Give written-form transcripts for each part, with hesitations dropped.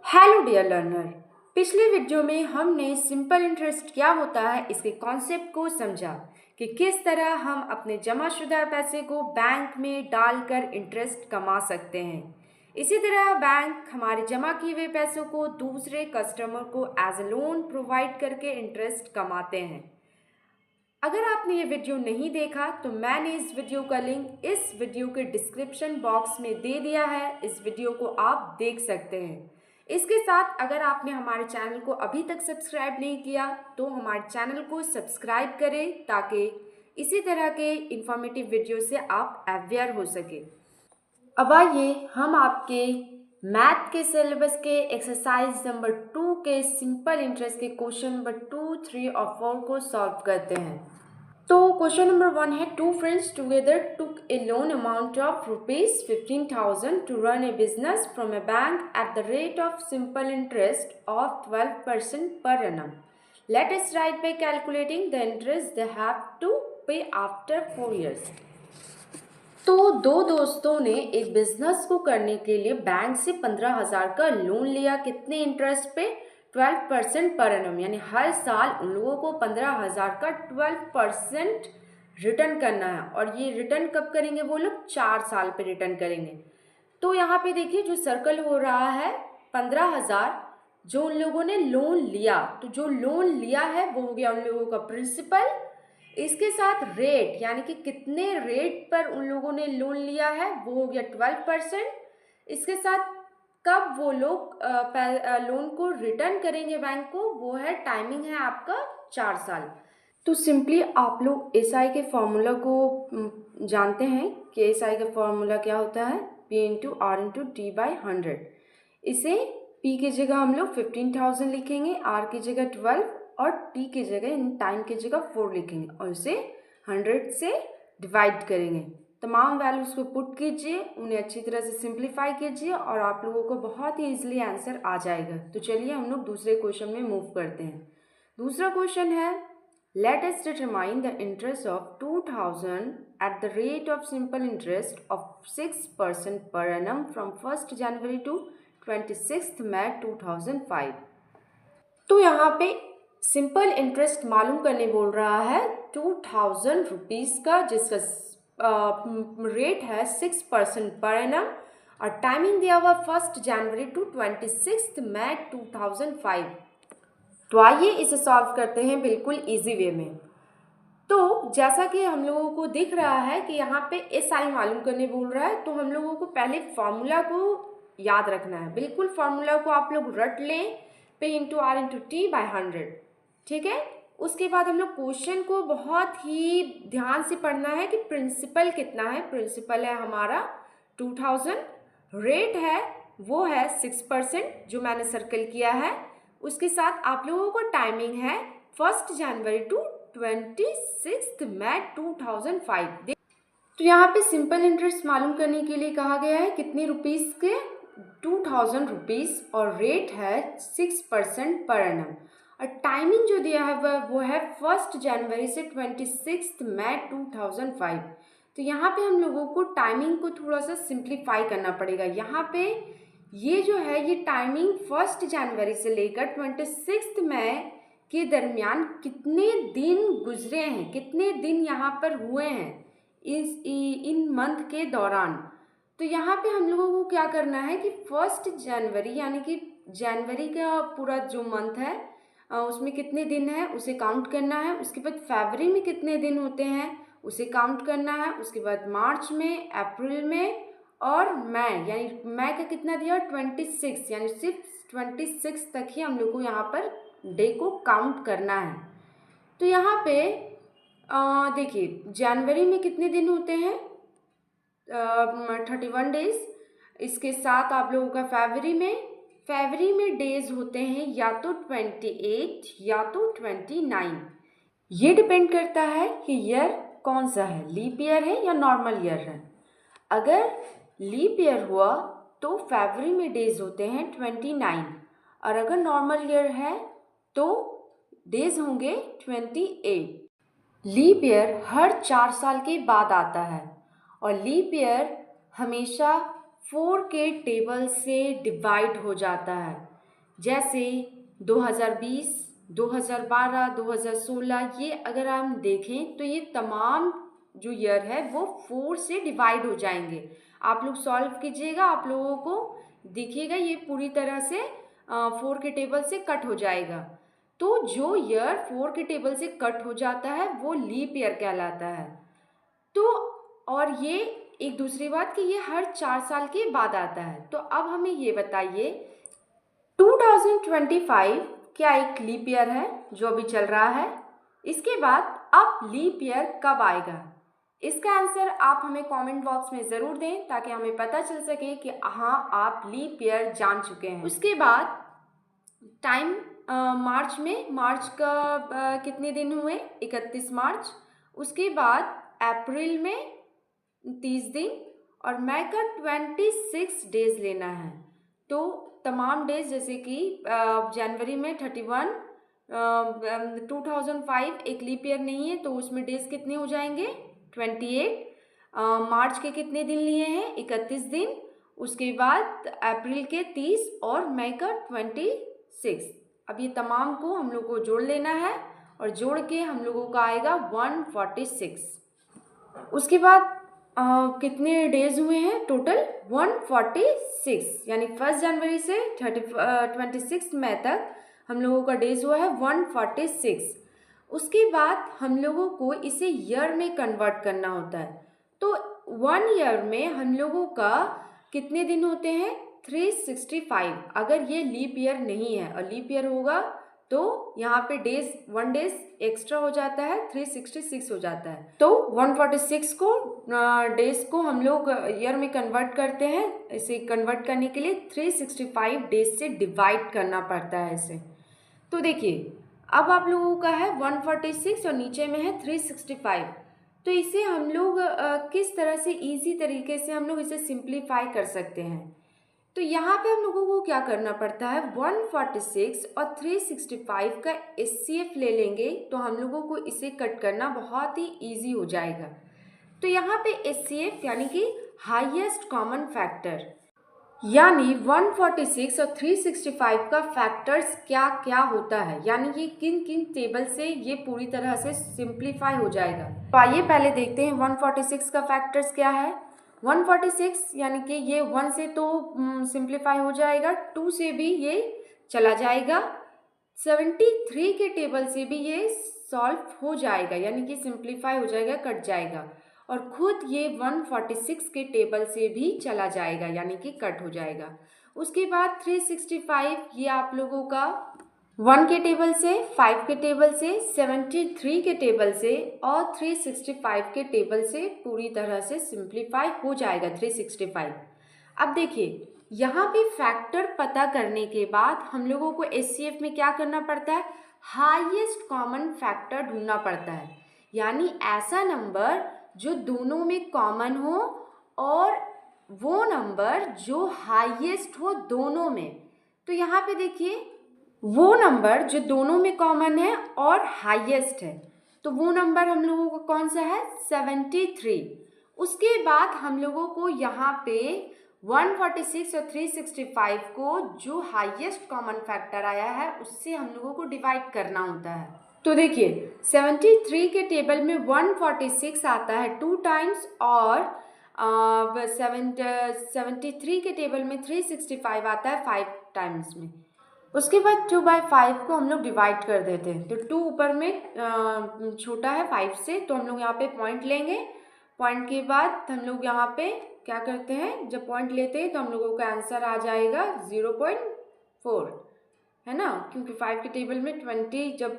Hello dear learner. पिछले video में हमने सिंपल इंटरेस्ट क्या होता है इसके कॉन्सेप्ट को समझा कि किस तरह हम अपने जमाशुदा पैसे को बैंक में डालकर इंटरेस्ट कमा सकते हैं। इसी तरह बैंक हमारे जमा किए हुए पैसों को दूसरे कस्टमर को एज ए लोन प्रोवाइड करके इंटरेस्ट कमाते हैं। अगर आपने ये वीडियो नहीं देखा तो मैंने इस वीडियो का लिंक इस वीडियो के डिस्क्रिप्शन बॉक्स में दे दिया है। इस वीडियो को आप देख सकते हैं। इसके साथ अगर आपने हमारे चैनल को अभी तक सब्सक्राइब नहीं किया तो हमारे चैनल को सब्सक्राइब करें ताकि इसी तरह के इंफॉर्मेटिव वीडियो से आप अवेयर हो सके। अब आइए हम आपके मैथ के सिलेबस के एक्सरसाइज नंबर 2 के सिंपल इंटरेस्ट के क्वेश्चन नंबर 2, 3 और 4 को सॉल्व करते हैं। तो क्वेश्चन नंबर 1 है, two friends together took a loan amount of ₹15,000 to run a business from a bank at the rate of simple interest of 12% per annum. Let us write by calculating the interest they have to pay after 4 years. तो दो दोस्तों ने एक business को करने के लिए bank से 15,000 का लोन लिया। कितने इंटरेस्ट पे? 12% पर एनम, यानी हर साल उन लोगों को 15,000 का 12% रिटर्न करना है। और ये रिटर्न कब करेंगे? वो लोग 4 साल पे रिटर्न करेंगे। तो यहाँ पे देखिए जो सर्कल हो रहा है 15,000 जो उन लोगों ने लोन लिया, तो जो लोन लिया है वो हो गया उन लोगों का प्रिंसिपल। इसके साथ रेट, यानी कि कितने रेट पर उन लोगों ने लोन लिया है, वो हो गया 12%। इसके साथ कब वो लोग लोन को रिटर्न करेंगे बैंक को, वो है टाइमिंग है आपका 4 साल। तो सिंपली आप लोग एसआई के फॉर्मूला को जानते हैं कि एसआई का फॉर्मूला क्या होता है, P into R into T by 100। इसे P की जगह हम लोग 15,000 लिखेंगे, R की जगह 12 और T की जगह टाइम की जगह 4 लिखेंगे और इसे 100 से डिवाइड करेंगे। तमाम वैल्यूज़ को पुट कीजिए, उन्हें अच्छी तरह से सिंप्लीफाई कीजिए और आप लोगों को बहुत ही ईजिली आंसर आ जाएगा। तो चलिए हम लोग दूसरे क्वेश्चन में मूव करते हैं। दूसरा क्वेश्चन है, let us determine the interest of 2,000 at the rate of simple interest of 6% per annum from 1 January to 26 May 2005। तो यहाँ पे सिंपल इंटरेस्ट मालूम करने बोल रहा है 2,000 रुपीज़ का, जिसका रेट है 6% पर एनम और टाइमिंग दिया हुआ 1 जनवरी टू 26 मई 2005। तो आइए इसे सॉल्व करते हैं बिल्कुल इजी वे में। तो जैसा कि हम लोगों को दिख रहा है कि यहाँ पे एसआई मालूम करने बोल रहा है, तो हम लोगों को पहले फॉर्मूला को याद रखना है। बिल्कुल फॉर्मूला को आप लोग रट लें, P into R into T by 100, ठीक है। उसके बाद हम लोग क्वेश्चन को बहुत ही ध्यान से पढ़ना है कि प्रिंसिपल कितना है। प्रिंसिपल है हमारा 2,000, रेट है वो है 6% जो मैंने सर्कल किया है। उसके साथ आप लोगों को टाइमिंग है 1 जनवरी टू 26 मई 2005। तो यहाँ पे सिंपल इंटरेस्ट मालूम करने के लिए कहा गया है कितने रुपीज़ के, 2,000 रुपीज़ और रेट है 6% पर एनम और टाइमिंग जो दिया है वो है 1 जनवरी से 26 मई 2005। तो यहाँ पे हम लोगों को टाइमिंग को थोड़ा सा सिंप्लीफाई करना पड़ेगा। यहाँ पे ये जो है ये टाइमिंग 1 जनवरी से लेकर 26 मई के दरमियान कितने दिन गुजरे हैं, कितने दिन यहाँ पर हुए हैं इन मंथ के दौरान। तो यहाँ पे हम लोगों को क्या करना है कि 1 जनवरी यानी कि जनवरी का पूरा जो मंथ है उसमें कितने दिन है उसे काउंट करना है। उसके बाद फरवरी में कितने दिन होते हैं उसे काउंट करना है। उसके बाद मार्च में, अप्रैल में और मई, यानी मई का कितना दिया 26, यानी सिर्फ 26 तक ही हम लोग को यहाँ पर डे को काउंट करना है। तो यहाँ पे देखिए जनवरी में कितने दिन होते हैं 31 डेज। इसके साथ आप लोगों का फरवरी में डेज होते हैं या तो 28 या तो 29। ये डिपेंड करता है कि ईयर कौन सा है, लीप ईयर है या नॉर्मल ईयर है। अगर लीप ईयर हुआ तो फरवरी में डेज होते हैं 29 और अगर नॉर्मल ईयर है तो डेज होंगे 28। लीप ईयर हर 4 साल के बाद आता है और लीप ईयर हमेशा 4 के टेबल से डिवाइड हो जाता है। जैसे 2020, 2012, 2016, ये अगर हम देखें तो ये तमाम जो ईयर है वो 4 से डिवाइड हो जाएंगे। आप लोग सॉल्व कीजिएगा, आप लोगों को दिखेगा ये पूरी तरह से 4 के टेबल से कट हो जाएगा। तो जो ईयर 4 के टेबल से कट हो जाता है वो लीप ईयर कहलाता है। तो और ये एक दूसरी बात कि ये हर 4 साल के बाद आता है। तो अब हमें ये बताइए 2025 क्या एक लीप ईयर है जो अभी चल रहा है? इसके बाद अब लीप ईयर कब आएगा? इसका आंसर आप हमें कमेंट बॉक्स में ज़रूर दें ताकि हमें पता चल सके कि हाँ आप लीप ईयर जान चुके हैं। उसके बाद टाइम मार्च का कितने दिन हुए? 31 मार्च। उसके बाद अप्रैल में 30 दिन और मई का 26 डेज लेना है। तो तमाम डेज जैसे कि जनवरी में 31, 2005 एक लीप ईयर नहीं है तो उसमें डेज कितने हो जाएंगे? 28। मार्च के कितने दिन लिए हैं? 31 दिन। उसके बाद अप्रैल के 30 और मई का 26। अब ये तमाम को हम लोग को जोड़ लेना है और जोड़ के हम लोगों का आएगा 146। उसके बाद कितने डेज हुए हैं टोटल? 146, यानी 1 जनवरी से 26 मई तक हम लोगों का डेज हुआ है 146। उसके बाद हम लोगों को इसे ईयर में कन्वर्ट करना होता है। तो 1 ईयर में हम लोगों का कितने दिन होते हैं? 365। अगर ये लीप ईयर नहीं है और लीप ईयर होगा तो यहाँ पे डेज 1 डेज एक्स्ट्रा हो जाता है, 366 हो जाता है। तो 146 को डेज को हम लोग ईयर में कन्वर्ट करते हैं। इसे कन्वर्ट करने के लिए 365 डेज से डिवाइड करना पड़ता है इसे। तो देखिए अब आप लोगों का है 146 और नीचे में है 365। तो इसे हम लोग किस तरह से इजी तरीके से हम लोग इसे सिंप्लीफाई कर सकते हैं? तो यहाँ पे हम लोगों को क्या करना पड़ता है? 146 और 365 का HCF ले लेंगे तो हम लोगों को इसे कट करना बहुत ही इजी हो जाएगा। तो यहाँ पे HCF यानी कि हाईएस्ट कॉमन फैक्टर, यानी 146 और 365 का फैक्टर्स क्या क्या होता है, यानी कि किन किन टेबल से ये पूरी तरह से सिंप्लीफाई हो जाएगा। तो आइए पहले देखते हैं 146 का फैक्टर्स क्या है। 146 यानी कि ये 1 से तो सिंप्लीफाई हो जाएगा, 2 से भी ये चला जाएगा, 73 के टेबल से भी ये सॉल्व हो जाएगा यानी कि सिंप्लीफाई हो जाएगा, कट जाएगा, और खुद ये 146 के टेबल से भी चला जाएगा यानी कि कट हो जाएगा। उसके बाद 365 ये आप लोगों का 1 के टेबल से, 5 के टेबल से, 73 के टेबल से और 365 के टेबल से पूरी तरह से सिंप्लीफाई हो जाएगा 365। अब देखिए यहाँ पे फैक्टर पता करने के बाद हम लोगों को HCF में क्या करना पड़ता है? हाईएस्ट कॉमन फैक्टर ढूंढना पड़ता है, यानी ऐसा नंबर जो दोनों में कॉमन हो और वो नंबर जो हाईएस्ट हो दोनों में। तो यहाँ पे देखिए वो नंबर जो दोनों में कॉमन है और हाईएस्ट है, तो वो नंबर हम लोगों को कौन सा है? 73। उसके बाद हम लोगों को यहाँ पे 146 और 365 को जो हाईएस्ट कॉमन फैक्टर आया है उससे हम लोगों को डिवाइड करना होता है। तो देखिए 73 के टेबल में 146 आता है 2 टाइम्स और 73 के टेबल में 365 आता है 5 टाइम्स में। उसके बाद 2/5 को हम लोग डिवाइड कर देते हैं, तो 2 ऊपर में छोटा है 5 से, तो हम लोग यहाँ पे पॉइंट लेंगे। पॉइंट के बाद हम लोग यहाँ पे क्या करते हैं? जब पॉइंट लेते हैं तो हम लोगों का आंसर आ जाएगा 0.4, है ना, क्योंकि 5 के टेबल में 20, जब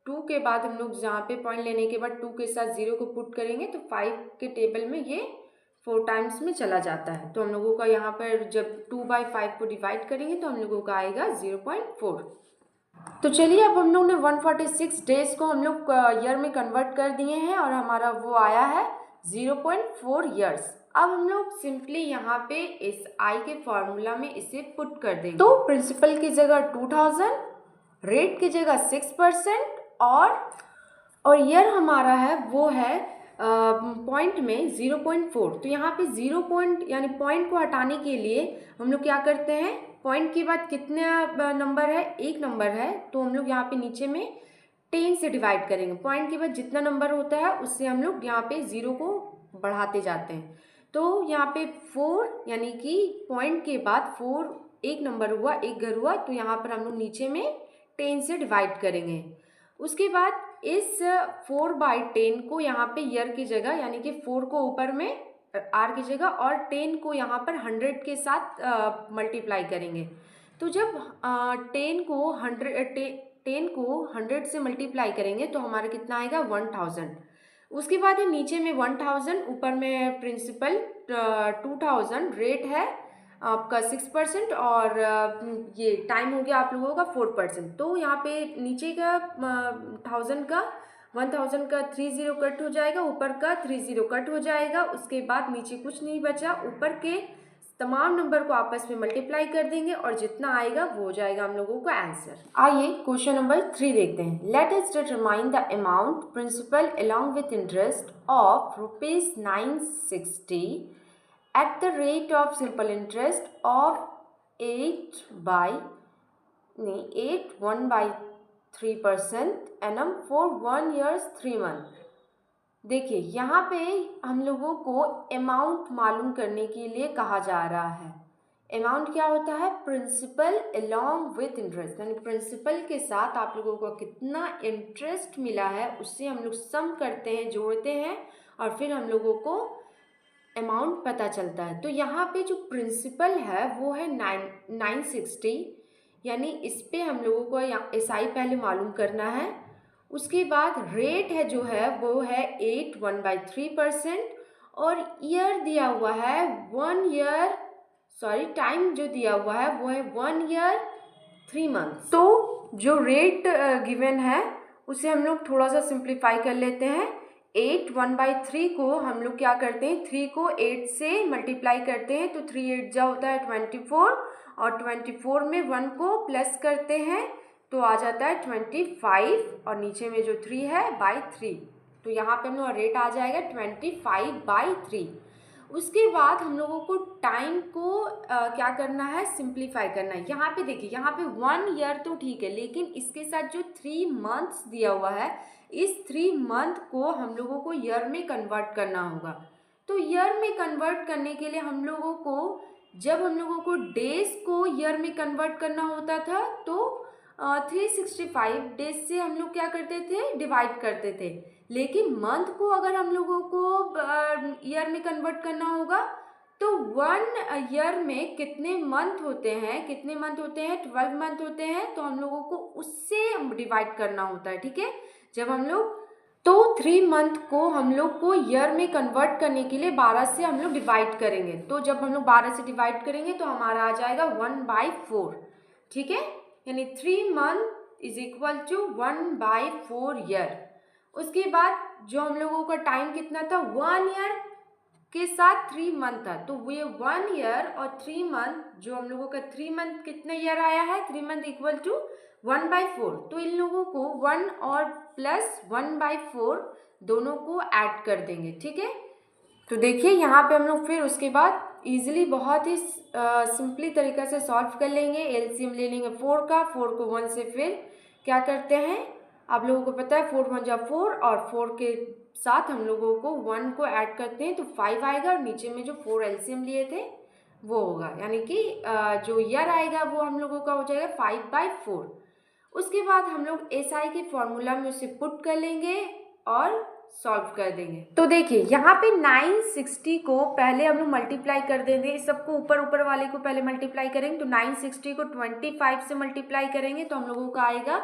2 के बाद हम लोग जहाँ पे पॉइंट लेने के बाद 2 के साथ 0 को पुट करेंगे तो 5 के टेबल में ये 4 टाइम्स में चला जाता है। तो हम लोगों का यहाँ पर जब 2/5 को डिवाइड करेंगे तो हम लोगों का आएगा 0.4। तो चलिए अब हम लोग ने 146 डेज को हम लोग ईयर में कन्वर्ट कर दिए हैं और हमारा वो आया है 0.4 ईयर्स। अब हम लोग सिंपली यहाँ पे इस आई के फॉर्मूला में इसे पुट कर देंगे। तो प्रिंसिपल की जगह 2000, रेट की जगह 6% और ईयर हमारा है वो है पॉइंट में 0.4, तो यहाँ पे 0 पॉइंट यानी पॉइंट को हटाने के लिए हम लोग क्या करते हैं, पॉइंट के बाद कितना नंबर है, एक नंबर है, तो हम लोग यहाँ पे नीचे में 10 से डिवाइड करेंगे। पॉइंट के बाद जितना नंबर होता है उससे हम लोग यहाँ पे 0 को बढ़ाते जाते हैं। तो यहाँ पे 4 यानी कि पॉइंट के बाद 4 एक नंबर हुआ, एक घर हुआ, तो यहाँ पर हम लोग नीचे में 10 से डिवाइड करेंगे। उसके बाद इस 4/10 को यहाँ पे ईयर की जगह यानी कि 4 को ऊपर में आर की जगह और 10 को यहाँ पर 100 के साथ मल्टीप्लाई करेंगे। तो जब 10 को 100 से मल्टीप्लाई करेंगे तो हमारा कितना आएगा, 1000। उसके बाद है नीचे में 1000, ऊपर में प्रिंसिपल 2000, रेट है आपका 6% और ये टाइम हो गया आप लोगों का 4%। तो यहाँ पे नीचे का 1000 का 30 कट हो जाएगा, ऊपर का 30 कट हो जाएगा। उसके बाद नीचे कुछ नहीं बचा, ऊपर के तमाम नंबर को आपस में मल्टीप्लाई कर देंगे और जितना आएगा वो हो जाएगा हम लोगों का आंसर। आइए क्वेश्चन नंबर 3 देखते हैं। Let us determine the amount principal along with interest of ₹960 at the rate of simple interest of 1/3% annum for 1 year 3 month। देखिए यहाँ पे हम लोगों को अमाउंट मालूम करने के लिए कहा जा रहा है। अमाउंट क्या होता है, प्रिंसिपल अलॉन्ग विथ इंटरेस्ट, यानी प्रिंसिपल के साथ आप लोगों को कितना इंटरेस्ट मिला है उससे हम लोग सम करते हैं, जोड़ते हैं और फिर हम लोगों को अमाउंट पता चलता है। तो यहाँ पे जो प्रिंसिपल है वो है 960, यानी इस पे हम लोगों को एसआई पहले मालूम करना है। उसके बाद रेट है जो है वो है 1/3% और ईयर दिया हुआ है 1 ईयर, टाइम जो दिया हुआ है वो है 1 ईयर 3 मंथ। तो जो रेट गिवन है उसे हम लोग थोड़ा सा सिंप्लीफाई कर लेते हैं। 1/3 को हम लोग क्या करते हैं, 3 को 8 से मल्टीप्लाई करते हैं तो 3 8 जा होता है 24 और 24 में 1 को प्लस करते हैं तो आ जाता है 25 और नीचे में जो 3 है /3, तो यहाँ पे हम लोग रेट आ जाएगा 25/3। उसके बाद हम लोगों को टाइम को क्या करना है, सिंप्लीफाई करना है। यहाँ पे देखिए, यहाँ पे 1 ईयर तो ठीक है, लेकिन इसके साथ जो 3 मंथ्स दिया हुआ है, इस 3 मंथ को हम लोगों को ईयर में कन्वर्ट करना होगा। तो ईयर में कन्वर्ट करने के लिए हम लोगों को, जब हम लोगों को डेज को ईयर में कन्वर्ट करना होता था तो 365 डेज से हम लोग क्या करते थे, डिवाइड करते थे। लेकिन मंथ को अगर हम लोगों को ईयर में कन्वर्ट करना होगा तो 1 ईयर में कितने मंथ होते हैं, 12 मंथ होते हैं, तो हम लोगों को उससे डिवाइड करना होता है। ठीक है, जब हम लोग तो 3 मंथ को हम लोग को ईयर में कन्वर्ट करने के लिए 12 से हम लोग डिवाइड करेंगे। तो जब हम लोग 12 से डिवाइड करेंगे तो हमारा आ जाएगा 1/4। ठीक है, यानी 3 month is equal to 1/4 year. उसके बाद जो हम लोगों का टाइम कितना था, 1 ईयर के साथ 3 मंथ था, तो ये 1 ईयर और 3 मंथ, जो हम लोगों का 3 मंथ कितने ईयर आया है, 3 मंथ इक्वल टू 1/4। तो इन लोगों को 1 और प्लस 1/4 दोनों को ऐड कर देंगे। ठीक है, तो देखिए यहाँ पे हम लोग फिर उसके बाद इजीली बहुत ही सिंपली तरीक़ा से सॉल्व कर लेंगे। एलसीएम ले लेंगे 4 का, 4 को 1 से फिर क्या करते हैं, आप लोगों को पता है 4 1 जा 4 और 4 के साथ हम लोगों को 1 को ऐड करते हैं तो 5 आएगा और नीचे में जो 4 एलसीएम लिए थे वो होगा, यानी कि जो ईयर आएगा वो हम लोगों का हो जाएगा 5/4। उसके बाद हम लोग एसआई के फॉर्मूला में उसे पुट कर लेंगे और सॉल्व कर देंगे। तो देखिए यहाँ पे 960 को पहले हम लोग मल्टीप्लाई कर देंगे, इस सबको ऊपर ऊपर वाले को पहले मल्टीप्लाई करेंगे। तो 960 को 25 से मल्टीप्लाई करेंगे तो हम लोगों का आएगा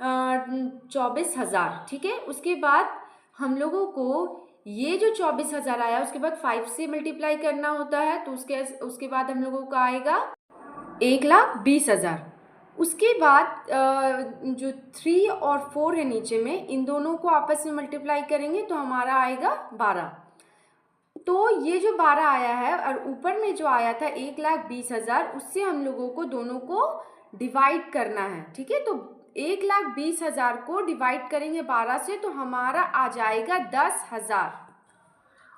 24,000। ठीक है, उसके बाद हम लोगों को ये जो 24,000 आया उसके बाद 5 से मल्टीप्लाई करना होता है, तो उसके बाद हम लोगों का आएगा 1,20,000। उसके बाद जो 3 और 4 है नीचे में, इन दोनों को आपस में मल्टीप्लाई करेंगे तो हमारा आएगा 12। तो ये जो 12 आया है और ऊपर में जो आया था 1,20,000, उससे हम लोगों को दोनों को डिवाइड करना है। ठीक है, तो 1,20,000 को डिवाइड करेंगे 12 से तो हमारा आ जाएगा 10,000।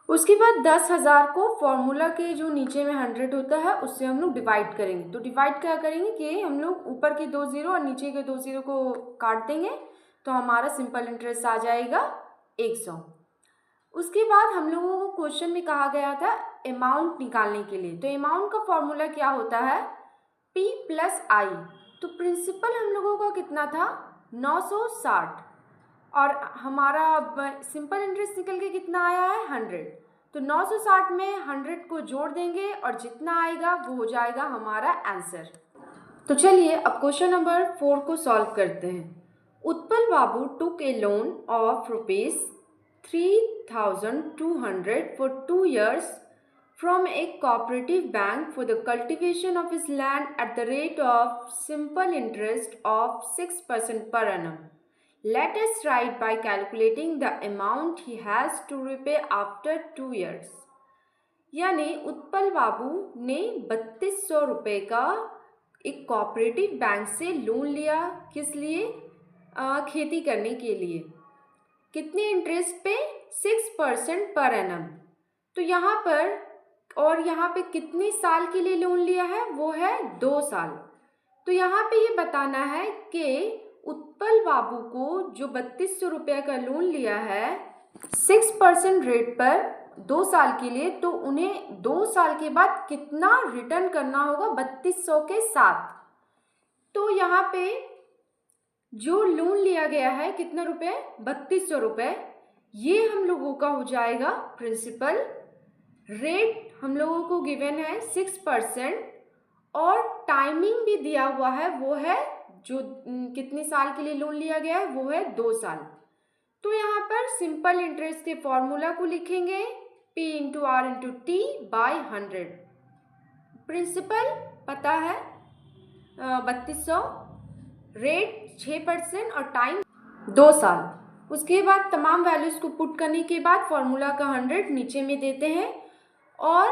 उसके बाद 10,000 को फॉर्मूला के जो नीचे में 100 होता है उससे हम लोग डिवाइड करेंगे। तो डिवाइड क्या करेंगे कि हम लोग ऊपर के 2 ज़ीरो और नीचे के 2 ज़ीरो को काट देंगे, तो हमारा सिंपल इंटरेस्ट आ जाएगा 100। उसके बाद हम लोगों को क्वेश्चन में कहा गया था अमाउंट निकालने के लिए। तो अमाउंट का फॉर्मूला क्या होता है, P प्लस आई। तो प्रिंसिपल हम लोगों का कितना था, 960, और हमारा सिंपल इंटरेस्ट निकल के कितना आया है, 100। तो 960 में 100 को जोड़ देंगे और जितना आएगा वो हो जाएगा हमारा आंसर। तो चलिए अब क्वेश्चन नंबर 4 को सॉल्व करते हैं। उत्पल बाबू टुक a loan of ₹3,200 for 2 years from a cooperative bank for the cultivation of his land at the rate of simple interest of 6% per annum. Let us write by calculating the amount he has to repay after 2 years. यानी उत्पल बाबू ने 3200 रुपये का एक cooperative bank से loan लिया, किस लिए, खेती करने के लिए। कितने इंटरेस्ट पे, 6% पर एनम। तो यहाँ पर और यहाँ पे कितने साल के लिए लोन लिया है, वो है 2 साल। तो यहाँ पे ये बताना है कि उत्पल बाबू को जो 3200 रुपये का लोन लिया है 6% रेट पर 2 साल के लिए, तो उन्हें 2 साल के बाद कितना रिटर्न करना होगा 3200 के साथ। तो यहाँ पे जो लोन लिया गया है कितना रुपए, 3200 रुपये, ये हम लोगों का हो जाएगा प्रिंसिपल। रेट हम लोगों को गिवन है 6% और टाइमिंग भी दिया हुआ है, वो है जो कितने साल के लिए लोन लिया गया है वो है 2 साल। तो यहाँ पर सिंपल इंटरेस्ट के फॉर्मूला को लिखेंगे P into R into T by 100। Principal पता है 3200, रेट 6% और टाइम 2 साल। उसके बाद तमाम वैल्यूज़ को पुट करने के बाद फॉर्मूला का 100 नीचे में देते हैं और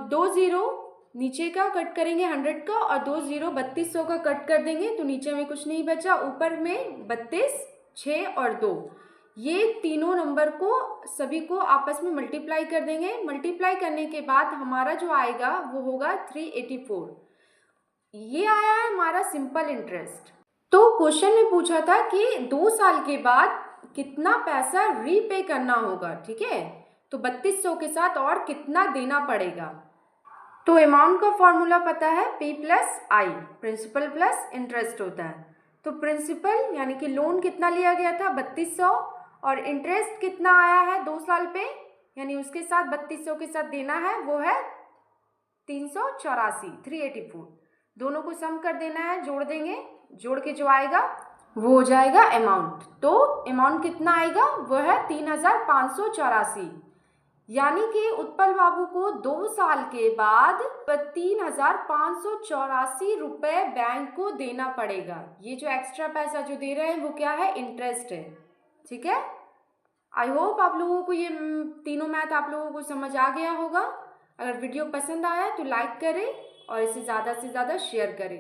2 ज़ीरो नीचे का कट करेंगे 100 का और 2 ज़ीरो 3200 का कट कर देंगे, तो नीचे में कुछ नहीं बचा, ऊपर में 32, 6 और 2, ये तीनों नंबर को सभी को आपस में मल्टीप्लाई कर देंगे। मल्टीप्लाई करने के बाद हमारा जो आएगा वो होगा 384। ये आया है हमारा सिंपल इंटरेस्ट। तो क्वेश्चन में पूछा था कि 2 साल के बाद कितना पैसा रीपे करना होगा, ठीक है, तो 3200 के साथ और कितना देना पड़ेगा। तो अमाउंट का फॉर्मूला पता है P प्लस आई, प्रिंसिपल प्लस इंटरेस्ट होता है। तो प्रिंसिपल यानी कि लोन कितना लिया गया था 3200 और इंटरेस्ट कितना आया है 2 साल पे, यानी उसके साथ 3200 के साथ देना है वो है 384, 384। दोनों को सम कर देना है, जोड़ देंगे, जोड़ के जो आएगा वो हो जाएगा अमाउंट। तो अमाउंट कितना आएगा वो है 3584, यानी कि उत्पल बाबू को 2 साल के बाद 3584 रुपये बैंक को देना पड़ेगा। ये जो एक्स्ट्रा पैसा जो दे रहे हैं वो क्या है, इंटरेस्ट है, ठीक है। आई होप आप लोगों को ये तीनों मैथ आप लोगों को समझ आ गया होगा। अगर वीडियो पसंद आया तो लाइक करें और इसे ज़्यादा से ज़्यादा शेयर करें।